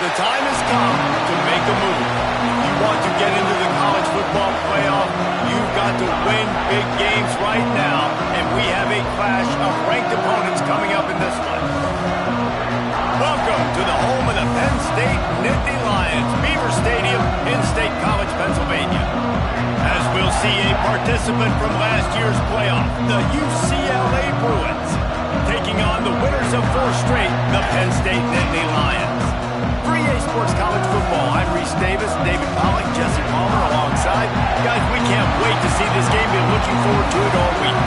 The time has come to make a move. If you want to get into the college football playoff, you've got to win big games right now, and we have a clash of ranked opponents coming up in this one. Welcome to the home of the Penn State Nittany Lions, Beaver Stadium in State College, Pennsylvania. As we'll see a participant from last year's playoff, the UCLA Bruins, taking on the winners of 4 straight, the Penn State Nittany Lions. For EA Sports College Football, I'm Reese Davis, David Pollack, Jesse Palmer alongside. Guys, we can't wait to see this game. Been looking forward to it all week.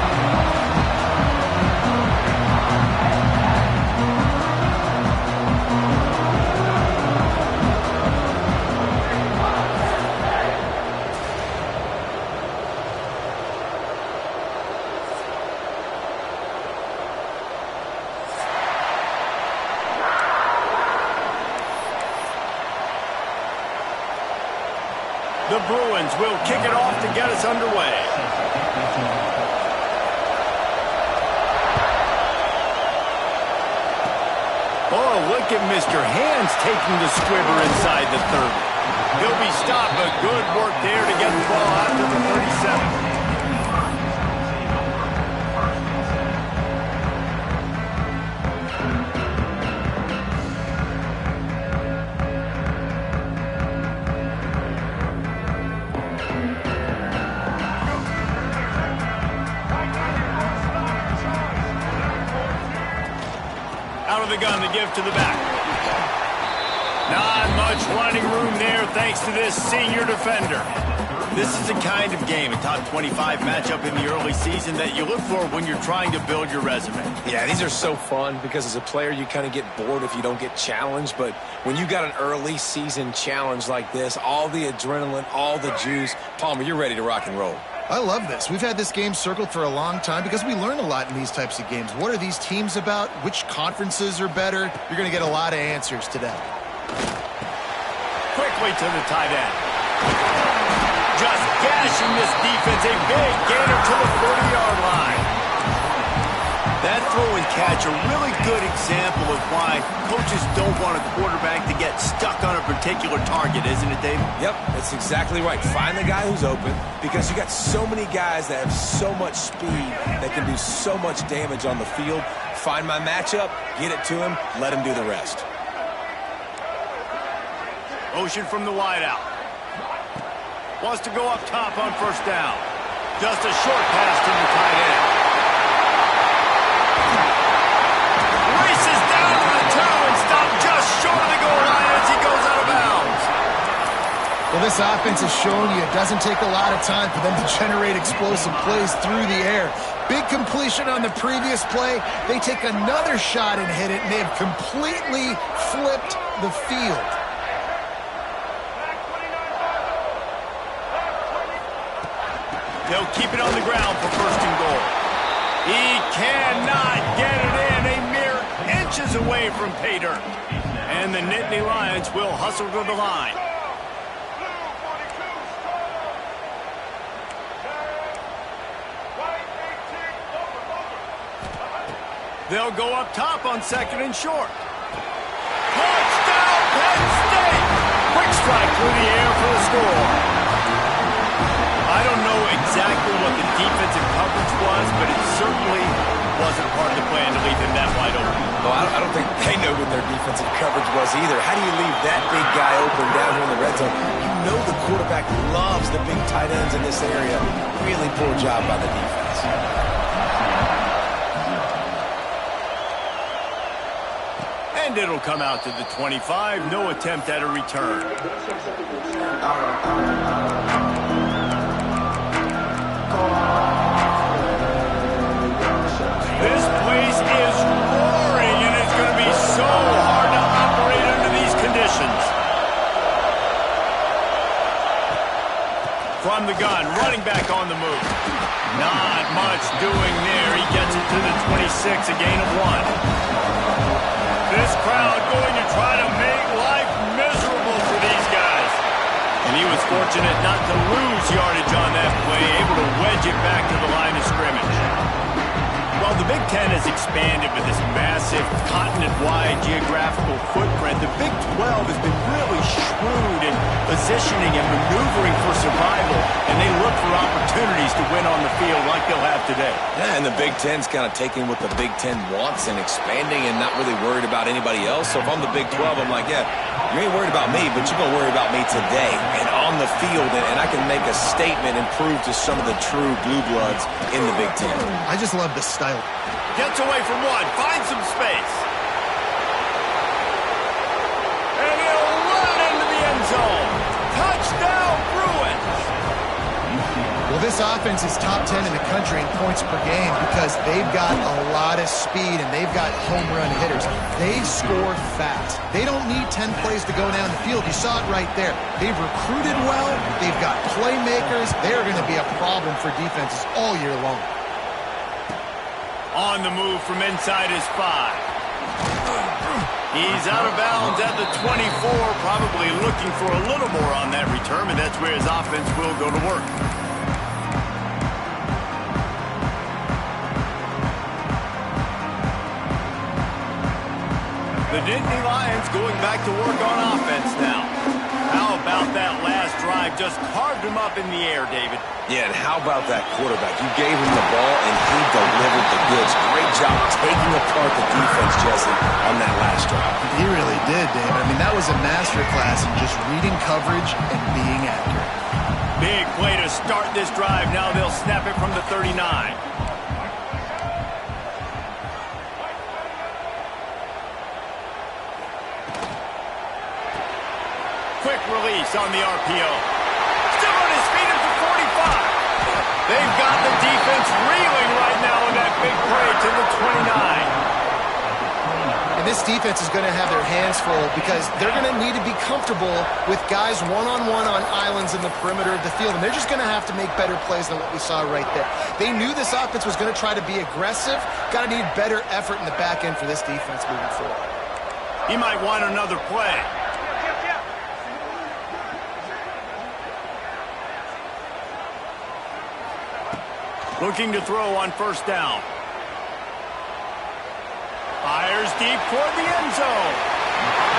The Bruins will kick it off to get us underway. Oh, look at Mr. Hands taking the squibber inside the 30. He'll be stopped, but good work there to get the ball out to the 37. Out of the gun, the give to the back. Not much running room there thanks to this senior defender. This is the kind of game, a top 25 matchup in the early season that you look for when you're trying to build your resume. Yeah, these are so fun because as a player you kind of get bored if you don't get challenged, but when you got an early season challenge like this, all the adrenaline, all the juice, Palmer, you're ready to rock and roll. I love this. We've had this game circled for a long time because we learn a lot in these types of games. What are these teams about? Which conferences are better? You're going to get a lot of answers today. Quickly to the tight end. Just gashing this defense. A big gainer to the 40-yard line. That throw and catch, a really good example of why coaches don't want a quarterback to get stuck on a particular target, isn't it, David? Yep, that's exactly right. Find the guy who's open because you got so many guys that have so much speed that can do so much damage on the field. Find my matchup, get it to him, let him do the rest. Motion from the wideout. Wants to go up top on first down. Just a short pass to the tight end. Races down to the 2 and stopped just short of the goal line as he goes out of bounds. Well, this offense has shown you it doesn't take a lot of time for them to generate explosive plays through the air. Big completion on the previous play. They take another shot and hit it, and they have completely flipped the field. They'll keep it on the ground for first and goal. He cannot get it in. A mere inches away from pay dirt. And the Nittany Lions will hustle to the line. They'll go up top on second and short. Touchdown, Penn State! Quick strike through the air for the score. I don't know exactly what the defensive coverage was, but it certainly wasn't part of the plan to leave him that wide open. Well, I don't think they know what their defensive coverage was either. How do you leave that big guy open down here in the red zone? You know the quarterback loves the big tight ends in this area. Really poor job by the defense. And it'll come out to the 25. No attempt at a return. This place is roaring, and it's going to be so hard to operate under these conditions. From the gun, running back on the move. Not much doing there. He gets it to the 26, a gain of 1. This crowd going to try to make life miserable for these guys. And he was fortunate not to lose yardage on that play, able to wedge it back to the line of scrimmage. Well, the Big Ten has expanded with this massive continent-wide geographical footprint. The Big 12 has been really shrewd in positioning and maneuvering for survival, and they look for opportunities to win on the field like they'll have today. Yeah, and the Big Ten's kind of taking what the Big Ten wants and expanding and not really worried about anybody else. So if I'm the Big 12, I'm like, yeah, you ain't worried about me, but you're going to worry about me today and on the field, and I can make a statement and prove to some of the true blue bloods in the Big Ten. I just love the style. Gets away from one, finds some space. And he'll run into the end zone. Touchdown, Bruins. Well, this offense is top 10 in the country in points per game because they've got a lot of speed and they've got home run hitters. They score fast. They don't need 10 plays to go down the field. You saw it right there. They've recruited well. They've got playmakers. They're going to be a problem for defenses all year long. On the move from inside his 5. He's out of bounds at the 24, probably looking for a little more on that return, and that's where his offense will go to work. The Nittany Lions going back to work on offense now. How about that last drive? Just carved him up in the air, David. Yeah, and how about that quarterback? You gave him the ball, and he delivered the goods. Great job taking apart the defense, Jesse, on that last drive. He really did, David. I mean, that was a masterclass in just reading coverage and being accurate. Big play to start this drive. Now they'll snap it from the 39. Quick release on the RPO. Still on his feet at the 45. They've got the defense reeling right now with that big play to the 29. And this defense is going to have their hands full because they're going to need to be comfortable with guys one-on-one on islands in the perimeter of the field. And they're just going to have to make better plays than what we saw right there. They knew this offense was going to try to be aggressive. Got to need better effort in the back end for this defense moving forward. He might want another play. Looking to throw on first down. Fires deep toward the end zone.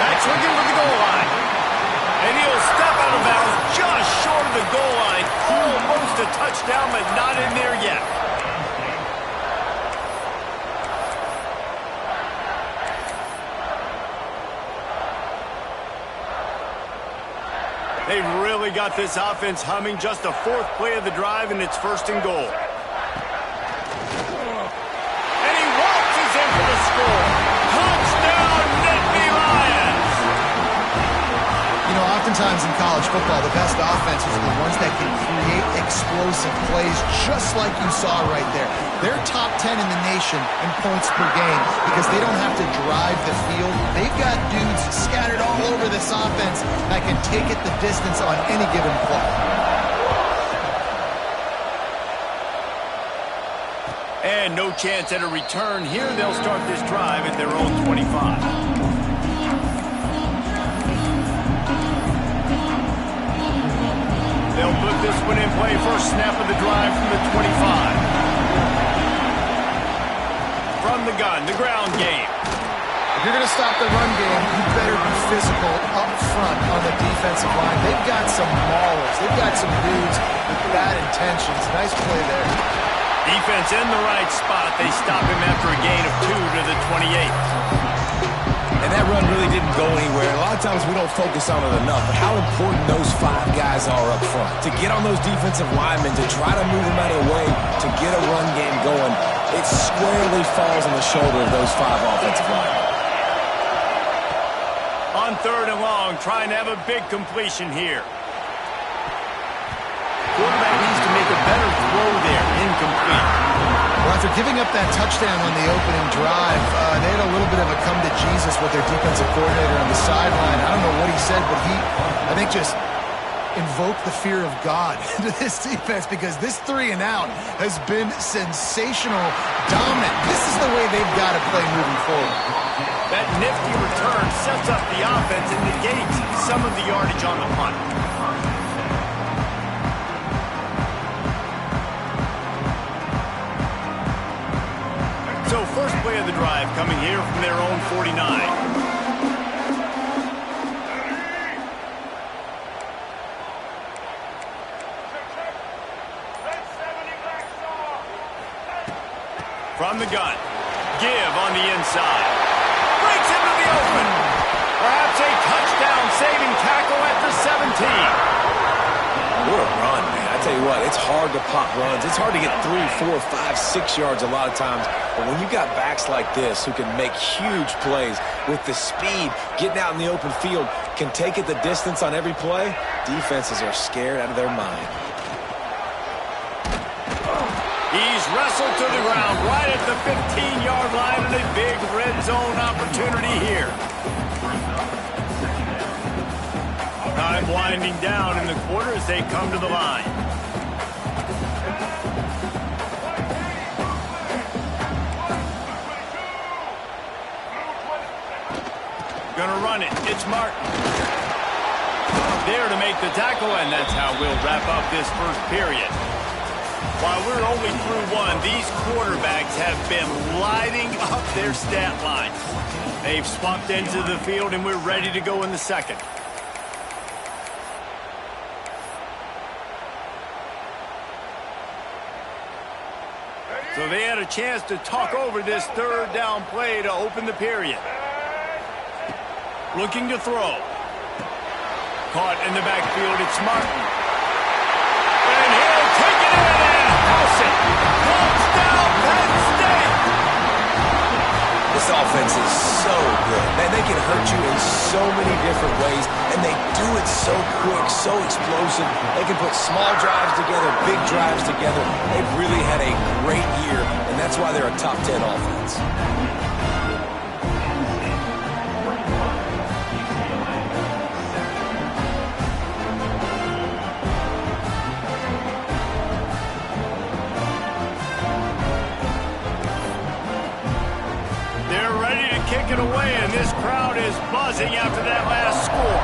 That's looking for the goal line. And he'll step out of bounds just short of the goal line. Almost a touchdown, but not in there yet. They've really got this offense humming. Just a 4th play of the drive, and it's 1st and goal. Touchdown, Nittany Lions! You know, oftentimes in college football, the best offenses are the ones that can create explosive plays just like you saw right there. They're top 10 in the nation in points per game because they don't have to drive the field. They've got dudes scattered all over this offense that can take it the distance on any given play. And no chance at a return here. They'll start this drive at their own 25. They'll put this one in play. First snap of the drive from the 25. From the gun, the ground game. If you're going to stop the run game, you better be physical up front on the defensive line. They've got some maulers. They've got some dudes with bad intentions. Nice play there. Defense in the right spot. They stop him after a gain of 2 to the 28. And that run really didn't go anywhere. A lot of times we don't focus on it enough, but how important those 5 guys are up front. To get on those defensive linemen, to try to move them out of the way, to get a run game going, it squarely falls on the shoulder of those 5 offensive linemen. On 3rd and long, trying to have a big completion here. Quarterback needs to make a better throw there. Incomplete. Well, after giving up that touchdown on the opening drive, they had a little bit of a come to Jesus with their defensive coordinator on the sideline. I don't know what he said, but he, I think, just invoked the fear of God into this defense because this 3 and out has been sensational, dominant. This is the way they've got to play moving forward. That nifty return sets up the offense and negates some of the yardage on the punt. So first play of the drive coming here from their own 49. From the gun. Give on the inside. Breaks into the open. Perhaps a touchdown-saving tackle at the 17. What a run, man. I tell you what, it's hard to pop runs. It's hard to get 3, 4, 5, 6 yards a lot of times. But when you got backs like this who can make huge plays with the speed, getting out in the open field, can take it the distance on every play, defenses are scared out of their mind. He's wrestled to the ground right at the 15-yard line and a big red zone opportunity here. Time winding down in the quarter as they come to the line. Gonna run it. It's Martin. There to make the tackle, and that's how we'll wrap up this first period. While we're only through one, these quarterbacks have been lighting up their stat lines. They've swapped into the field, and we're ready to go in the second. So they had a chance to talk over this third down play to open the period. Looking to throw. Caught in the backfield, it's Martin. And he'll take it in and house it. Touchdown, Penn State! This offense is so good. Man, they can hurt you in so many different ways, and they do it so quick, so explosive. They can put small drives together, big drives together. They've really had a great year, and that's why they're a top 10 offense. Kick it away, and this crowd is buzzing after that last score.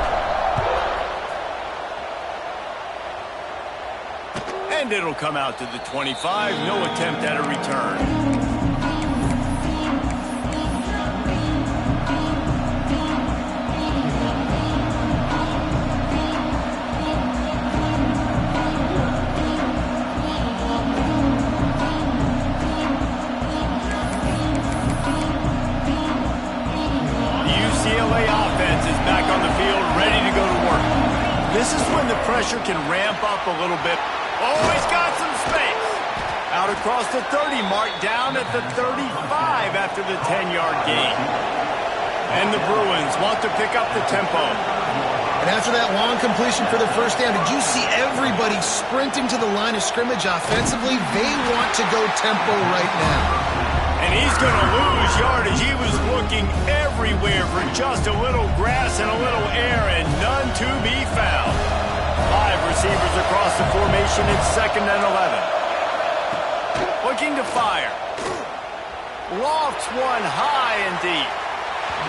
And it'll come out to the 25. No attempt at a return. UCLA offense is back on the field, ready to go to work. This is when the pressure can ramp up a little bit. Oh, he's got some space. Out across the 30 mark, down at the 35 after the 10-yard gain. And the Bruins want to pick up the tempo. And after that long completion for the first down, did you see everybody sprinting to the line of scrimmage offensively? They want to go tempo right now. And he's going to lose yardage. He was looking everywhere for just a little grass and a little air, and none to be found. 5 receivers across the formation. It's 2nd and 11. Looking to fire. Lofts one high and deep.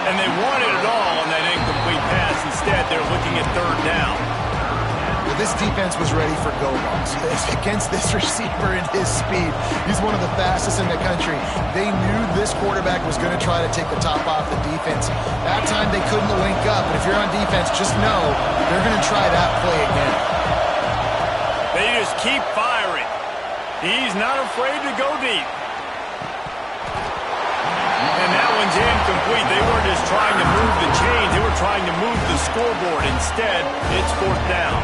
And they wanted it all on that incomplete pass. Instead, they're looking at 3rd down. This defense was ready for go-balls against this receiver and his speed. He's one of the fastest in the country. They knew this quarterback was going to try to take the top off the defense. That time they couldn't link up, but if you're on defense, just know they're going to try that play again. They just keep firing. He's not afraid to go deep. And that one's incomplete. They weren't just trying to move the chains. They were trying to move the scoreboard. Instead, it's 4th down.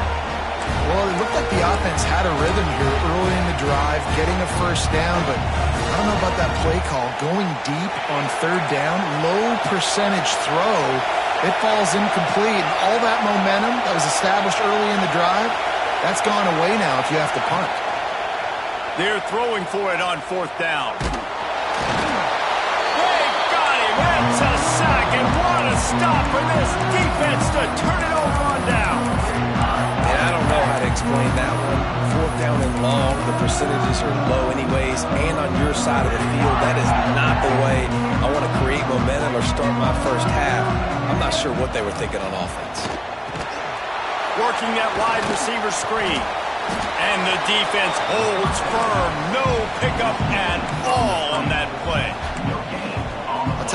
Well, it looked like the offense had a rhythm here early in the drive, getting a first down, but I don't know about that play call. Going deep on 3rd down, low percentage throw, it falls incomplete. And all that momentum that was established early in the drive, that's gone away now if you have to punt. They're throwing for it on 4th down. They got him. That's a sack, and what a stop for this defense to turn it over on down. I don't know how to explain that one. 4th down and long, the percentages are low anyways, and on your side of the field, that is not the way I want to create momentum or start my first half. I'm not sure what they were thinking on offense. Working that wide receiver screen, and the defense holds firm. No pickup at all on that play.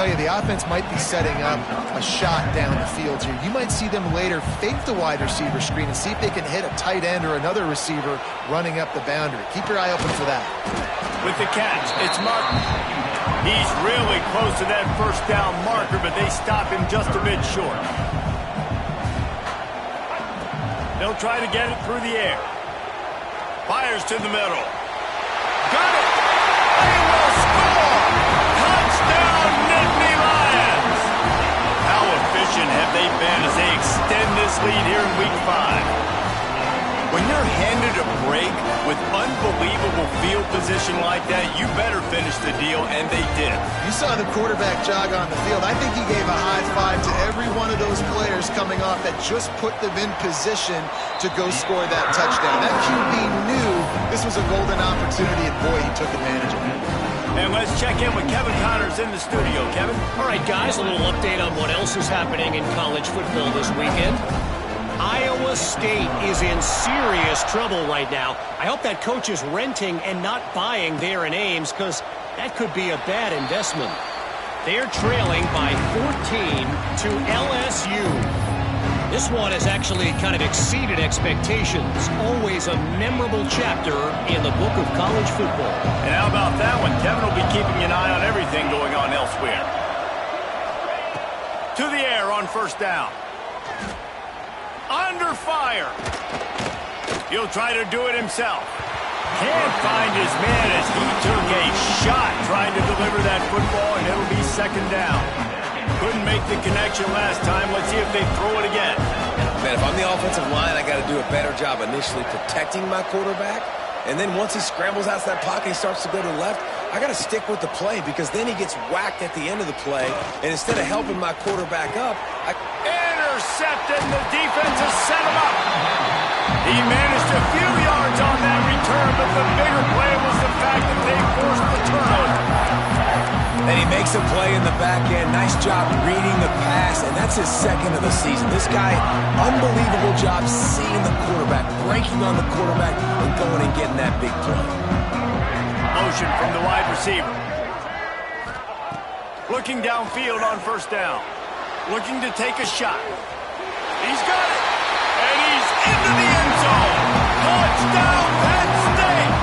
tell you, the offense might be setting up a shot down the field here. You might see them later fake the wide receiver screen and see if they can hit a tight end or another receiver running up the boundary. Keep your eye open for that. With the catch, it's Martin. He's really close to that first down marker, but they stop him just a bit short. They'll try to get it through the air. Fires to the middle. Got it! They will score! Touchdown, Nittany Lions! How efficient have they been as they extend this lead here in Week 5? When you're handed a break with unbelievable field position like that, you better finish the deal, and they did. You saw the quarterback jog on the field. I think he gave a high five to every one of those players coming off that just put them in position to go score that touchdown. That QB knew this was a golden opportunity, and boy, he took advantage of it. And let's check in with Kevin Connors in the studio. Kevin? All right, guys, a little update on what else is happening in college football this weekend. Iowa State is in serious trouble right now. I hope that coach is renting and not buying there in Ames, because that could be a bad investment. They're trailing by 14 to LSU. This one has actually kind of exceeded expectations. Always a memorable chapter in the book of college football. And how about that one? Kevin will be keeping an eye on everything going on elsewhere. To the air on first down. Under fire. He'll try to do it himself. Can't find his man as he took a shot trying to deliver that football, and it'll be second down. Couldn't make the connection last time. Let's see if they throw it again. Man, if I'm the offensive line, I got to do a better job initially protecting my quarterback. And then once he scrambles out of that pocket, he starts to go to the left, I got to stick with the play, because then he gets whacked at the end of the play. And instead of helping my quarterback up, intercepted, and the defense has set him up. He managed a few yards on that return, but the bigger play was the fact that they forced the turnover. And he makes a play in the back end. Nice job reading the pass, and that's his second of the season. This guy, unbelievable job seeing the quarterback, breaking on the quarterback, and going and getting that big play. Motion from the wide receiver. Looking downfield on first down. Looking to take a shot. He's got it. And he's into the end zone. Touchdown, Penn State.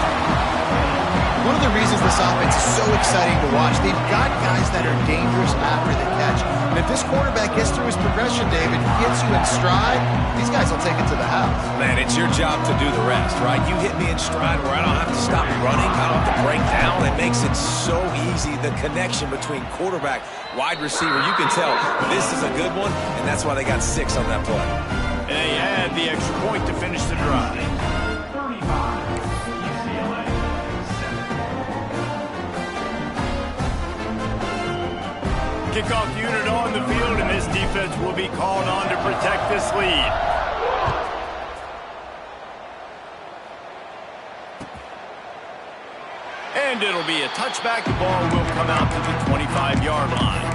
One of the reasons this offense is so exciting to watch, they've got guys that are dangerous after the catch. And if this quarterback gets through his progression, David, gets you in stride, these guys will take it to the house. Man, it's your job to do the rest, right? You hit me in stride where I don't have to stop running. I don't have to break down. It makes it so easy, the connection between quarterback, wide receiver. You can tell this is a good one, and that's why they got 6 on that play. And they had the extra point to finish the drive. 35, UCLA, 7. Kickoff unit on the field, and this defense will be called on to protect this lead. And it'll be a touchback. The ball will come out to the 25-yard line.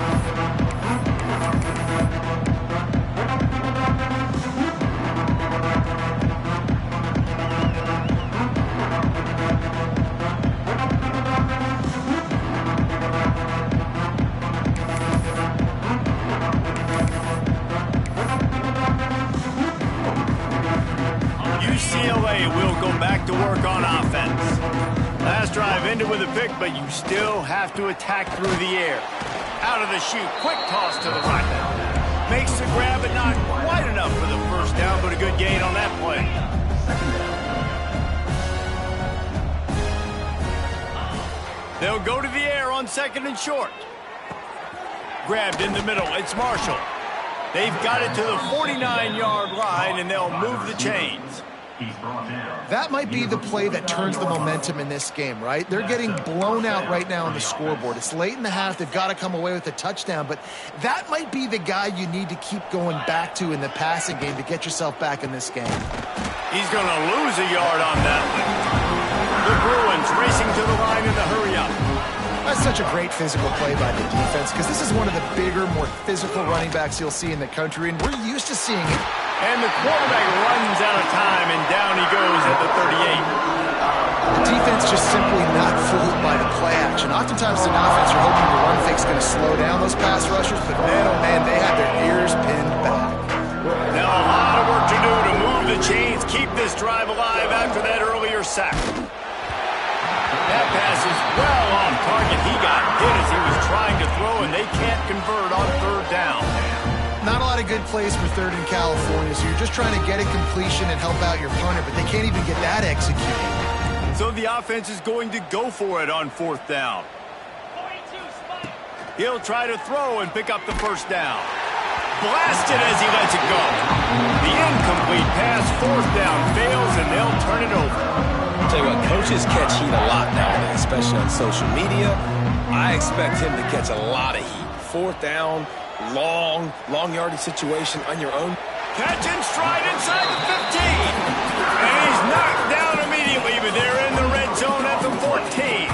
UCLA will go back to work on offense. Last drive ended with a pick, but you still have to attack through the air. Out of the chute, quick toss to the right. Makes the grab, but not quite enough for the first down, but a good gain on that play. They'll go to the air on second and short. Grabbed in the middle, it's Marshall. They've got it to the 49-yard line, and they'll move the chains. That might be the play that turns the momentum in this game, right? They're getting blown out right now on the scoreboard. It's late in the half. They've got to come away with a touchdown, but that might be the guy you need to keep going back to in the passing game to get yourself back in this game. He's going to lose a yard on that one. The Bruins racing to the line in the hurry-up. That's such a great physical play by the defense, because this is one of the bigger, more physical running backs you'll see in the country, and we're used to seeing it. And the quarterback runs out of time, and down he goes at the 38. The defense just simply not fooled by the play action. Oftentimes as an offense, you're hoping the run fake's going to slow down those pass rushers, but man, oh man, they had their ears pinned back. Now a lot of work to do to move the chains, keep this drive alive after that earlier sack. That pass is well off target. He got hit as he was trying to throw, and they can't convert on third down. Not a lot of good plays for third in California, so you're just trying to get a completion and help out your punter, but they can't even get that executed. So the offense is going to go for it on fourth down. He'll try to throw and pick up the first down. Blasted as he lets it go. The incomplete pass, fourth down, fails, and they'll turn it over. I'll tell you what, coaches catch heat a lot nowadays, especially on social media. I expect him to catch a lot of heat. Fourth down, long yardage situation on your own. Catch and stride inside the 15. And he's knocked down immediately, but they're in the red zone at the 14.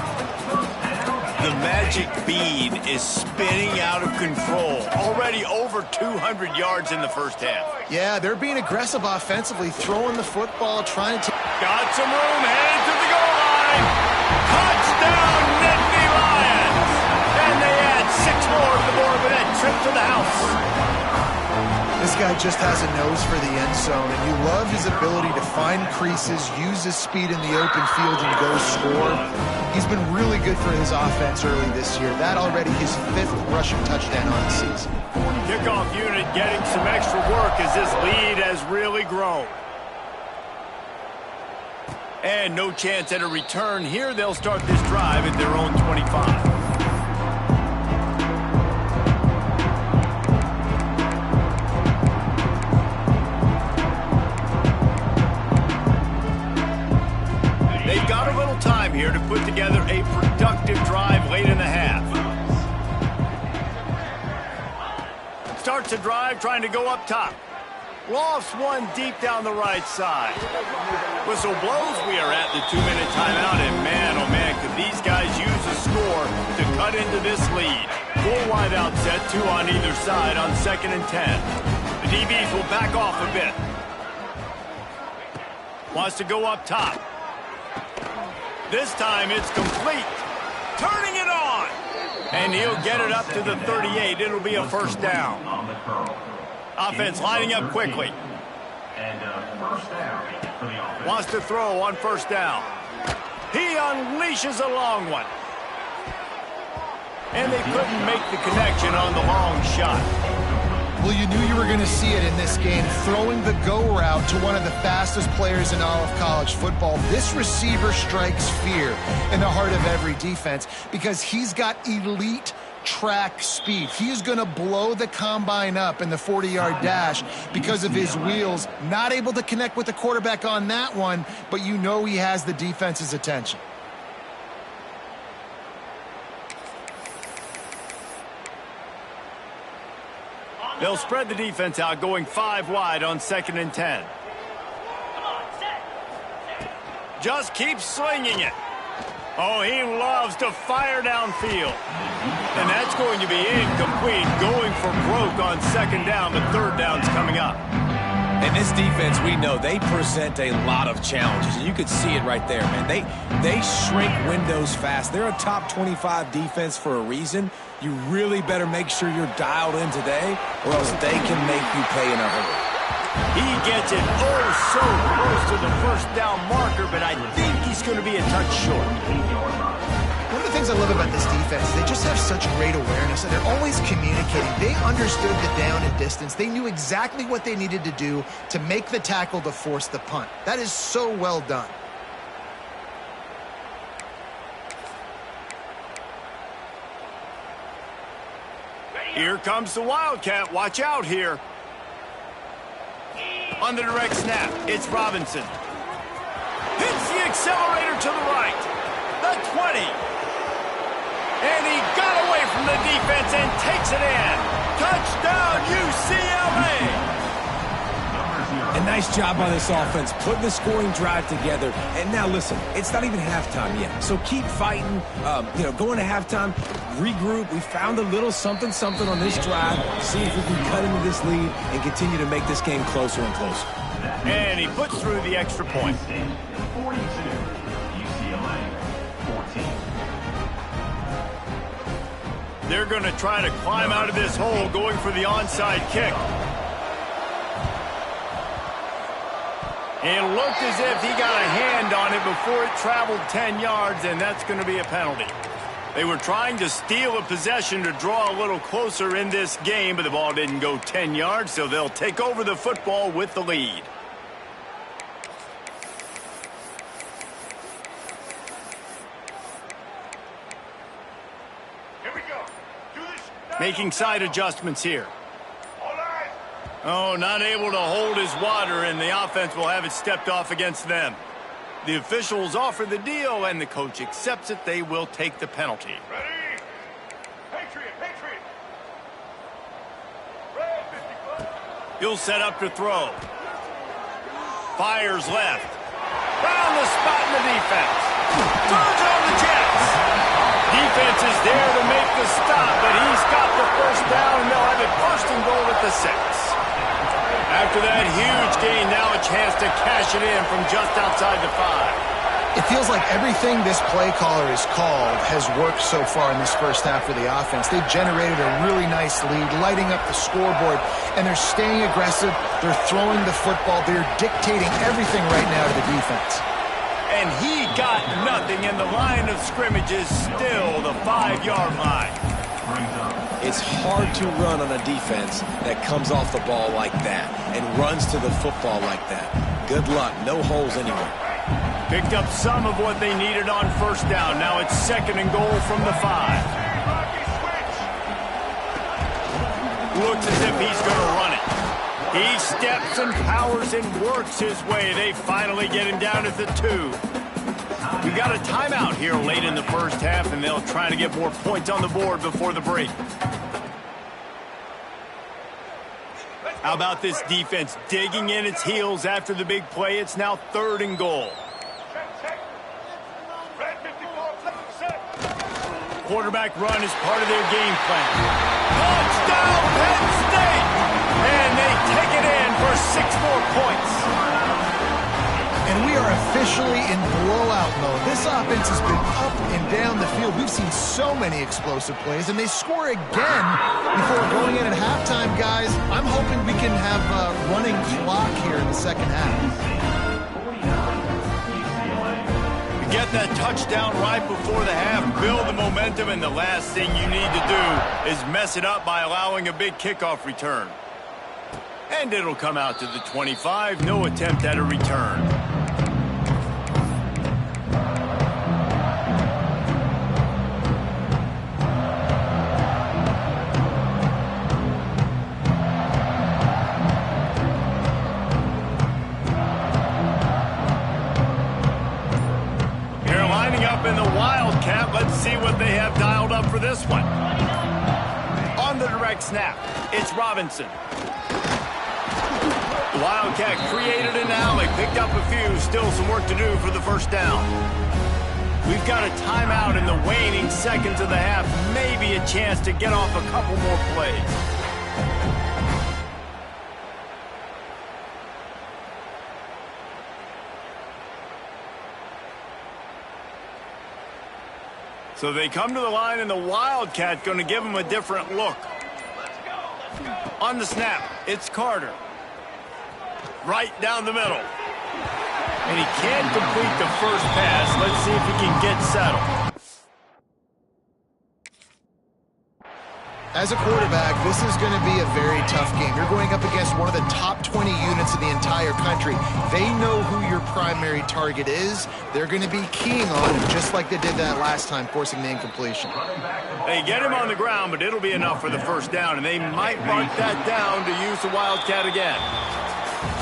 The magic bead is spinning out of control. Already over 200 yards in the first half. Yeah, they're being aggressive offensively, throwing the football, trying to... Got some room, headed to the goal line. Touchdown, Nittany Lions. And they add 6 more to the board with that trip to the house. This guy just has a nose for the end zone, and you love his ability to find creases, use his speed in the open field, and go score. He's been really good for his offense early this year. That already his 5th rushing touchdown on the season. Kickoff unit getting some extra work as this lead has really grown. And no chance at a return here. They'll start this drive at their own 25. They've got a little time here to put together a productive drive late in the half. Starts a drive trying to go up top. Lofts one deep down the right side. Whistle blows. We are at the 2-minute timeout, and man, oh man, could these guys use a score to cut into this lead. 4 wide out set, 2 on either side on 2nd and 10. The DBs will back off a bit. Wants to go up top. This time it's complete. Turning it on. And he'll get it up to the 38. It'll be a first down. Offense lining up quickly. Wants to throw on first down. He unleashes a long one. And they couldn't make the connection on the long shot. Well, you knew you were going to see it in this game, throwing the go route to one of the fastest players in all of college football. This receiver strikes fear in the heart of every defense because he's got elite track speed. He's going to blow the combine up in the 40-yard dash because of his wheels. Not able to connect with the quarterback on that one, but you know he has the defense's attention. They'll spread the defense out, going 5 wide on 2nd and 10. Just keeps slinging it. Oh, he loves to fire downfield. And that's going to be incomplete, going for broke on 2nd down, but 3rd down's coming up. And this defense, we know, they present a lot of challenges. And you could see it right there, man. They shrink windows fast. They're a top 25 defense for a reason. You really better make sure you're dialed in today, or else they can make you pay in a hurry. He gets it so close to the first down marker, but I think he's going to be a touch short. One of the things I love about this defense, they just have such great awareness, and they're always communicating. They understood the down and distance. They knew exactly what they needed to do to make the tackle to force the punt. That is so well done. Here comes the Wildcat. Watch out here. On the direct snap, it's Robinson. Hits the accelerator to the right. The 20. And he got away from the defense and takes it in. Touchdown, UCLA. A nice job by this offense, putting the scoring drive together. And now, listen, it's not even halftime yet. So keep fighting, going to halftime, regroup. We found a little something on this drive. See if we can cut into this lead and continue to make this game closer and closer. And he puts through the extra point. They're going to try to climb out of this hole, going for the onside kick. It looked as if he got a hand on it before it traveled 10 yards, and that's going to be a penalty. They were trying to steal a possession to draw a little closer in this game, but the ball didn't go 10 yards, so they'll take over the football with the lead. Here we go. Do this. Making side adjustments here. Oh, not able to hold his water, and the offense will have it stepped off against them. The officials offer the deal, and the coach accepts it. They will take the penalty. Ready? Patriot, Patriot. Red 55. He'll set up to throw. Fires left. Found the spot in the defense. Throws on the Jets. Defense is there to make the stop, but he's got the first down, and they'll have it first and goal at the 6. After that huge gain, now a chance to cash it in from just outside the 5. It feels like everything this play caller has called has worked so far in this first half for the offense. They've generated a really nice lead, lighting up the scoreboard, and they're staying aggressive. They're throwing the football. They're dictating everything right now to the defense. And he got nothing, and the line of scrimmage is still the 5-yard line. It's hard to run on a defense that comes off the ball like that and runs to the football like that. Good luck. No holes anywhere. Picked up some of what they needed on first down. Now it's second and goal from the 5. Looks as if he's going to run it. He steps and powers and works his way. They finally get him down at the 2. We got a timeout here late in the first half, and they'll try to get more points on the board before the break. How about this defense digging in its heels after the big play? It's now third and goal. Red 54, set. Quarterback run is part of their game plan. Touchdown, Penn State! And they take it in for 6 more points. And we are officially in blowout mode. This offense has been up and down the field. We've seen so many explosive plays, and they score again before going in at halftime, guys. I'm hoping we can have a running clock here in the second half. 49, UCLA. Get that touchdown right before the half, build the momentum, and the last thing you need to do is mess it up by allowing a big kickoff return. And it'll come out to the 25, no attempt at a return. In the Wildcat, let's see what they have dialed up for this one. On the direct snap, it's Robinson. The Wildcat created an alley, picked up a few, still some work to do for the first down. We've got a timeout in the waning seconds of the half, maybe a chance to get off a couple more plays. So they come to the line, and the Wildcat going to give them a different look. On the snap, it's Carter. Right down the middle. And he can't complete the first pass. Let's see if he can get settled. As a quarterback, this is going to be a very tough game. You're going up against one of the top 20 units in the entire country. They know who your primary target is. They're going to be keying on him, just like they did that last time, forcing the incompletion. They get him on the ground, but it'll be enough for the first down, and they might mark that down to use the Wildcat again.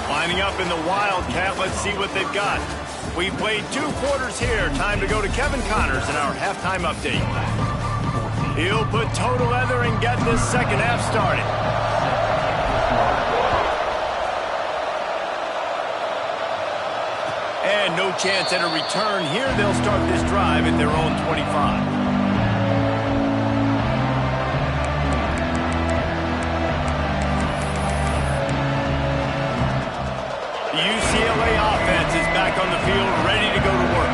Lining up in the Wildcat, let's see what they've got. We've played 2 quarters here. Time to go to Kevin Connors in our halftime update. He'll put toe to leather and get this second half started. And no chance at a return here. They'll start this drive at their own 25. The UCLA offense is back on the field, ready to go to work.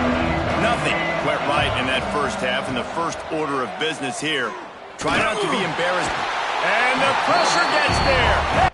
Nothing went right in that first half, and the first order of business here Try not to be embarrassed. And the pressure gets there.